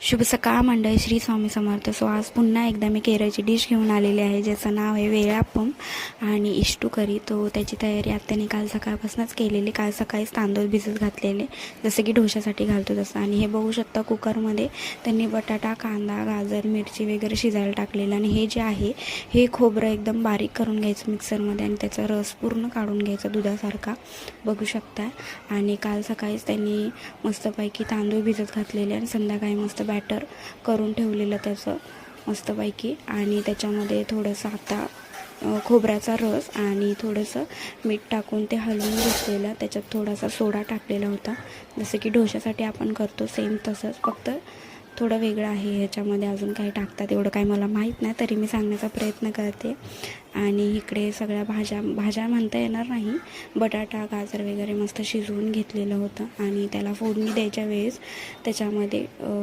शुभ सकाळ मंडळी, श्री स्वामी समर्थ. सो आज पुन्हा एकदा मी केरळची डिश घेऊन आलेली आहे, ज्याचं नाव आहे वेळाप्पम आणि इष्टू करी. तो त्याची तयारी आत्याने काल सकाळपासूनच केलेली. काल सकाळीच तांदूळ भिजत घातलेले, जसं की डोशासाठी घालतो तसं. आणि हे बघू शकता, कुकरमध्ये त्यांनी बटाटा, कांदा, गाजर, मिरची वगैरे शिजायला टाकलेलं. आणि हे जे आहे, हे खोबरं एकदम बारीक करून घ्यायचं मिक्सरमध्ये आणि त्याचा रस पूर्ण काढून घ्यायचा दुधासारखा, बघू शकता. आणि काल सकाळीच त्यांनी मस्तपैकी तांदूळ भिजत घातलेले आणि संध्याकाळी मस्त बॅटर करून ठेवलेलं त्याचं मस्तपैकी. आणि त्याच्यामध्ये थोडंसं आता खोबऱ्याचा रस आणि थोडंसं मीठ टाकून ते हलवून घेतलेलं. त्याच्यात थोडासा सोडा टाकलेला होता, जसं की डोशासाठी आपण करतो सेम तसंच, फक्त थोडं वेगळं आहे. ह्याच्यामध्ये अजून काही टाकतात एवढं काही मला माहीत नाही, तरी मी सांगण्याचा प्रयत्न करते. आणि इकडे सगळ्या भाज्या म्हणता येणार नाही, बटाटा, गाजर वगैरे मस्त शिजवून घेतलेलं होतं. आणि त्याला फोडणी द्यायच्या वेळेस त्याच्यामध्ये